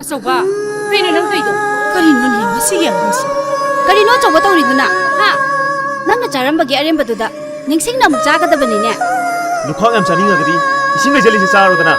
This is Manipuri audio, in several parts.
ꯑꯆꯧꯕ ꯀꯩꯅꯣ ꯅꯪ ꯇꯧꯏꯗꯣ ꯀꯔꯤꯅꯣꯅꯦ ꯃꯁꯤꯒꯤ ꯑꯉꯥꯡꯁꯤ ꯀꯔꯤꯅꯣ ꯑꯆꯧꯕ ꯇꯧꯔꯤꯗꯨꯅ ꯍꯥ ꯅꯪꯅ ꯆꯥꯔꯝꯕꯒꯤ ꯑꯔꯦꯝꯕꯗꯨꯗ ꯅꯤꯡꯁꯤꯡꯅ ꯑꯃꯨꯛ ꯆꯥꯒꯗꯕꯅꯤꯅꯦ ꯂꯨꯈꯥꯛ ꯌꯥꯝ ꯆꯥꯅꯤꯡꯉꯒꯗꯤ ꯏꯁꯤꯡ ꯂꯩꯖꯜꯂꯤꯁꯤ ꯆꯥꯔꯣꯗꯅ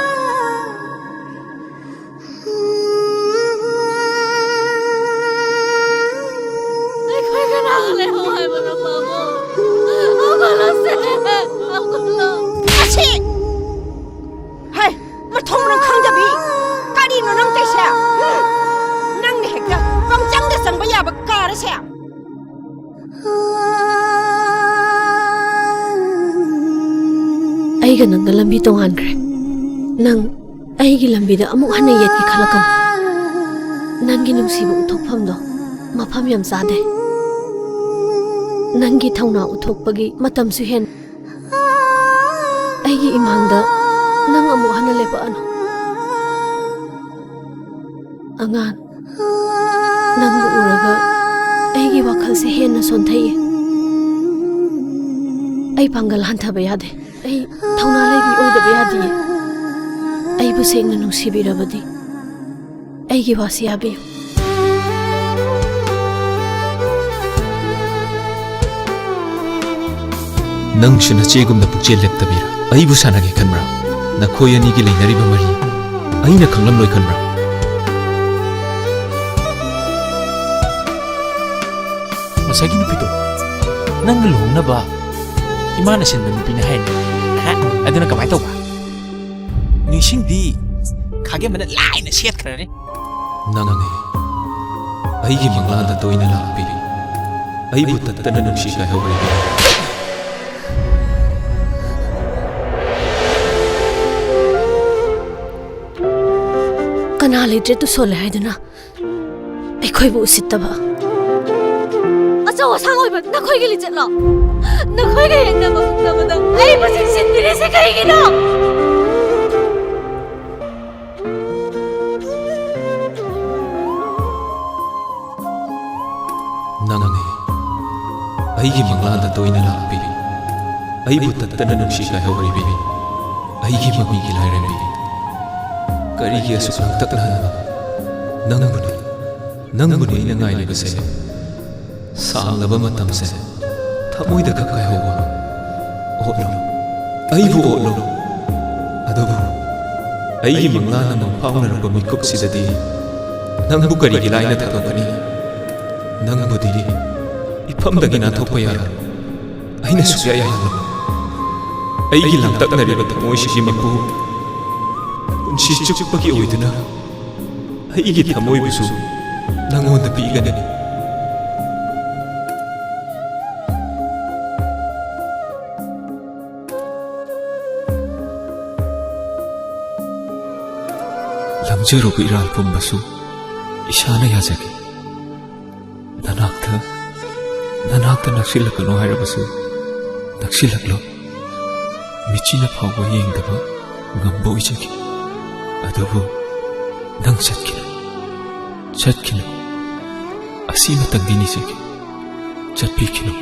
ꯑꯩꯒ ꯅꯪꯒ ꯂꯝꯕꯤ ꯇꯣꯉꯥꯟꯈ꯭ꯔꯦ ꯅꯪ ꯑꯩꯒꯤ ꯂꯝꯕꯤꯗ ꯑꯃꯨꯛ ꯍꯟꯅ ꯌꯦꯠꯀꯦ ꯈꯜꯂꯛꯀꯅꯨ ꯅꯪꯒꯤ ꯅꯨꯡꯁꯤꯕ ꯎꯠꯊꯣꯛꯐꯝꯗꯣ ꯃꯐꯝ ꯌꯥꯝ ꯆꯥꯗꯦ ꯅꯪꯒꯤ ꯊꯧꯅꯥ ꯎꯠꯊꯣꯛꯄꯒꯤ ꯃꯇꯝꯁꯨ ꯍꯦꯟ ꯑꯩꯒꯤ ꯏꯃꯥꯡꯗ ꯅꯪ ꯑꯃꯨꯛ ꯍꯟꯅ ꯂꯦꯞꯄꯛꯑꯅꯨ ꯑꯉꯥꯡ ꯅꯪꯕꯨ ꯎꯔꯒ ꯑꯩꯒꯤ ꯋꯥꯈꯜꯁꯦ ꯍꯦꯟꯅ ꯁꯣꯟꯊꯩꯌꯦ ꯑꯩ ꯄꯥꯡꯒꯜ ꯍꯟꯊꯕ ꯌꯥꯗꯦ ꯑꯩ ꯊꯧꯅꯥ ꯂꯩꯕꯤ ꯑꯣꯏꯗꯕ ꯌꯥꯗꯤꯌꯦ ꯑꯩꯕꯨ ꯁꯦꯡꯅ ꯅꯨꯡꯁꯤꯕꯤꯔꯕꯗꯤ ꯑꯩꯒꯤ ꯋꯥꯁꯤ ꯌꯥꯕꯤꯌꯨ ꯅꯪꯁꯨ ꯅꯆꯦꯒꯨꯝꯅ ꯄꯨꯛꯆꯦꯜ ꯂꯦꯞꯇꯕꯤꯔ ꯑꯩꯕꯨ ꯁꯥꯟꯅꯒꯦ ꯈꯟꯕ꯭ꯔꯥ ꯅꯈꯣꯏ ꯑꯅꯤꯒꯤ ꯂꯩꯅꯔꯤꯕ ꯃꯔꯤ ꯑꯩꯅ ꯈꯪꯂꯝꯂꯣꯏ ꯈꯟꯕ꯭ꯔꯥ ꯉꯁꯥꯏꯒꯤ ꯅꯨꯄꯤꯗꯣ ꯅꯪꯒ ꯂꯨꯍꯣꯡꯅꯕ 이만한 신는 비나 해. 아들은 가만히 둬봐. 니신디 가게만 라인에 시ət 그러네. 나는 아이기 망라다 또이는 라비. 아이부 따뜻한 음식이 해버려. कना लेट्रे तो सोले है दना कोई वो उसित बा अच्छा वो सांगो इबत ना कोई के लिए चलो ना कोई के एक ना बता आई बस सिन मेरे से कहेगी ना नाने आईगी मंगला तो इन्हें लापी आई बुत तन नक्शी का है वरी भी आईगी मम्मी की लाइरे भी करीगी असुखं तक नंगुने नंगाई ने बसे सांगलबा मतम से थमोई द कक्काय होवा ओलो आईबु ओलो अदबु आईगी मंगला न मंफावना रब मिकुप सिददी नंगबु करीगी लाइना थगकनी नंगबुदी इफमदगी ना थोप यार आईना सुया यालो आईगी लांतकनरिबा थमोई CC मपु उनसी चुपकी ओइदना आईगी थमोई Vishu नंगोंद पीगने लमजरो इराल पुंबसु Ishana याजगे ननाक्ता नक्सिलकनो हायरबसु नक्सिलकलो मिचिना फावबा येंगदबा ngamboi jagi adubu nang chatkino asi matangdini jagi chatpikino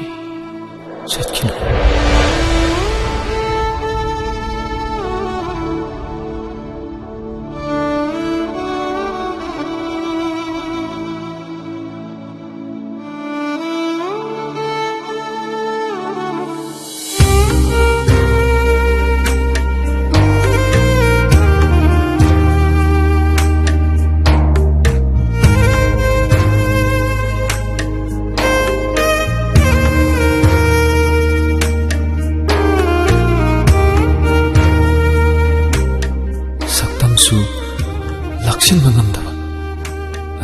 laksin mangamdaba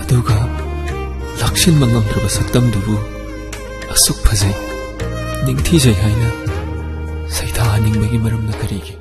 aduga laksin mangamdraba saktamdubu asuk phajai ningthijai haina saitha ningbagi maramna karigi